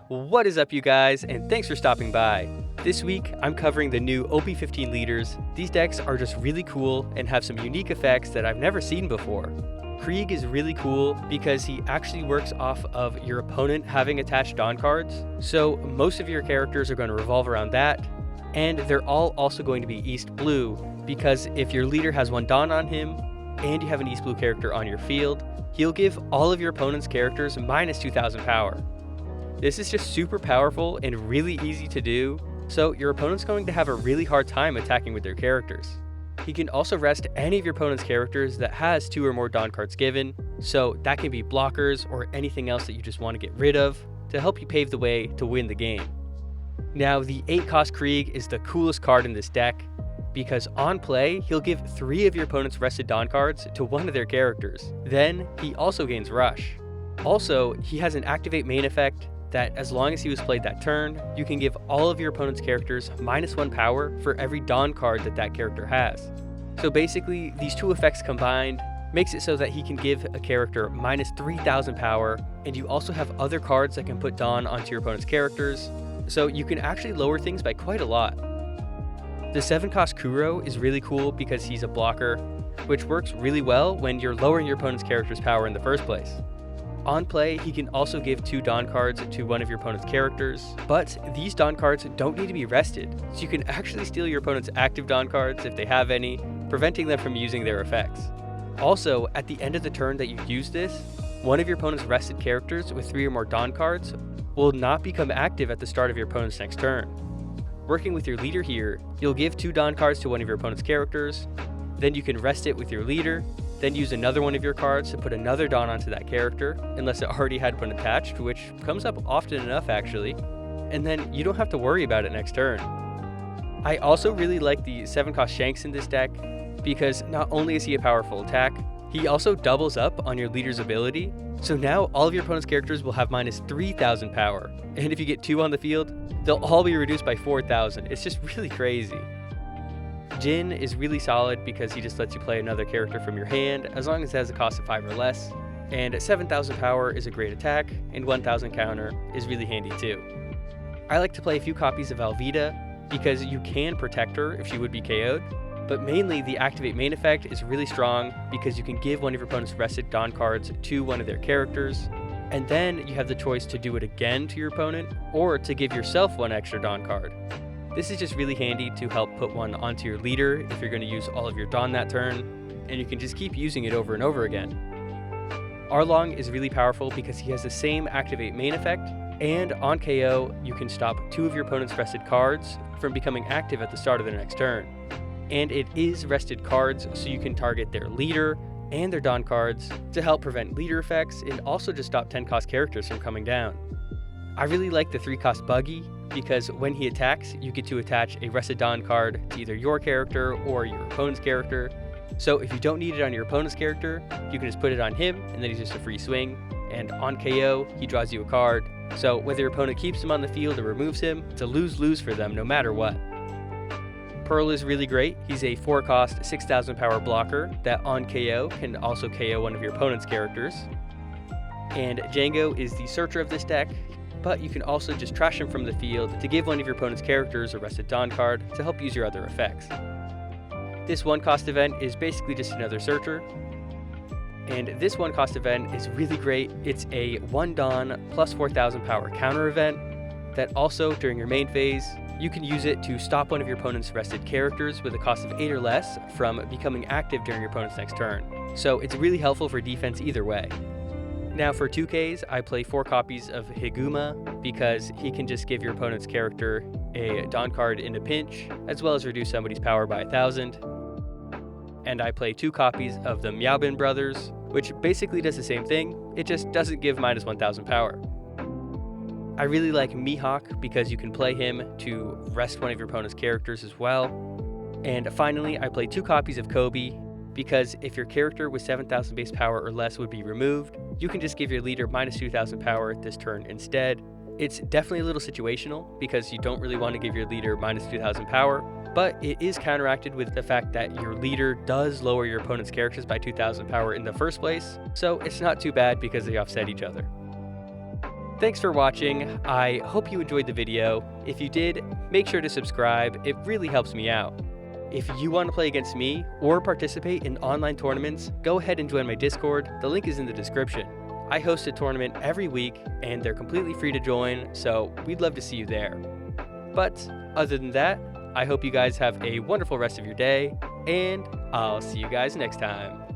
What is up, you guys, and thanks for stopping by. This week, I'm covering the new OP15 leaders. These decks are just really cool and have some unique effects that I've never seen before. Krieg is really cool because he actually works off of your opponent having attached Dawn cards, so most of your characters are going to revolve around that, and they're all also going to be East Blue because if your leader has one Dawn on him, and you have an East Blue character on your field, he'll give all of your opponent's characters minus 2000 power. This is just super powerful and really easy to do, so your opponent's going to have a really hard time attacking with their characters. He can also rest any of your opponent's characters that has 2 or more Dawn cards given, so that can be blockers or anything else that you just want to get rid of to help you pave the way to win the game. Now, the 8-cost Krieg is the coolest card in this deck, because on play, he'll give 3 of your opponent's rested Dawn cards to one of their characters. Then, he also gains Rush. Also, he has an activate main effect that as long as he was played that turn, you can give all of your opponent's characters -1 power for every Dawn card that that character has. So basically, these 2 effects combined makes it so that he can give a character -3000 power, and you also have other cards that can put Dawn onto your opponent's characters, so you can actually lower things by quite a lot. The 7-cost Kuro is really cool because he's a blocker, which works really well when you're lowering your opponent's character's power in the first place. On play, he can also give 2 Dawn cards to one of your opponent's characters, but these Dawn cards don't need to be rested, so you can actually steal your opponent's active Dawn cards if they have any, preventing them from using their effects. Also, at the end of the turn that you use this, one of your opponent's rested characters with 3 or more Dawn cards will not become active at the start of your opponent's next turn. Working with your leader here, you'll give 2 Dawn cards to one of your opponent's characters, then you can rest it with your leader, then use another one of your cards to put another Dawn onto that character, unless it already had one attached, which comes up often enough actually, and then you don't have to worry about it next turn. I also really like the 7-cost Shanks in this deck, because not only is he a powerful attack, he also doubles up on your leader's ability, so now all of your opponent's characters will have -3000 power, and if you get 2 on the field, they'll all be reduced by 4000. It's just really crazy. Jin is really solid because he just lets you play another character from your hand as long as it has a cost of 5 or less, and 7000 power is a great attack, and 1000 counter is really handy too. I like to play a few copies of Alvida because you can protect her if she would be KO'd, but mainly the activate main effect is really strong because you can give one of your opponent's rested Dawn cards to one of their characters, and then you have the choice to do it again to your opponent or to give yourself 1 extra Dawn card. This is just really handy to help put one onto your leader if you're going to use all of your Dawn that turn, and you can just keep using it over and over again. Arlong is really powerful because he has the same activate main effect, and on KO, you can stop 2 of your opponent's rested cards from becoming active at the start of their next turn. And it is rested cards, so you can target their leader and their Dawn cards to help prevent leader effects and also just stop 10-cost characters from coming down. I really like the 3-cost Buggy because when he attacks, you get to attach a rested Dawn card to either your character or your opponent's character. So if you don't need it on your opponent's character, you can just put it on him and then he's just a free swing. And on KO, he draws you a card. So whether your opponent keeps him on the field or removes him, it's a lose-lose for them no matter what. Pearl is really great. He's a 4-cost, 6000 power blocker that on KO can also KO one of your opponent's characters. And Django is the searcher of this deck, but you can also just trash him from the field to give one of your opponent's characters a rested Dawn card to help use your other effects. This 1-cost event is basically just another searcher, and this 1-cost event is really great. It's a 1 Dawn plus 4000 power counter event that also, during your main phase, you can use it to stop one of your opponent's rested characters with a cost of 8 or less from becoming active during your opponent's next turn. So it's really helpful for defense either way. Now for 2Ks, I play 4 copies of Higuma because he can just give your opponent's character a Dawn card in a pinch, as well as reduce somebody's power by 1000. And I play 2 copies of the Miaobin brothers, which basically does the same thing, it just doesn't give -1000 power. I really like Mihawk because you can play him to rest one of your opponent's characters as well. And finally, I play 2 copies of Kobe because if your character with 7000 base power or less would be removed, you can just give your leader -2000 power this turn instead. It's definitely a little situational because you don't really want to give your leader -2000 power, but it is counteracted with the fact that your leader does lower your opponent's characters by 2000 power in the first place, so it's not too bad because they offset each other. Thanks for watching. I hope you enjoyed the video. If you did, make sure to subscribe. It really helps me out. If you want to play against me or participate in online tournaments, go ahead and join my Discord. The link is in the description. I host a tournament every week and they're completely free to join, so we'd love to see you there. But other than that, I hope you guys have a wonderful rest of your day, and I'll see you guys next time.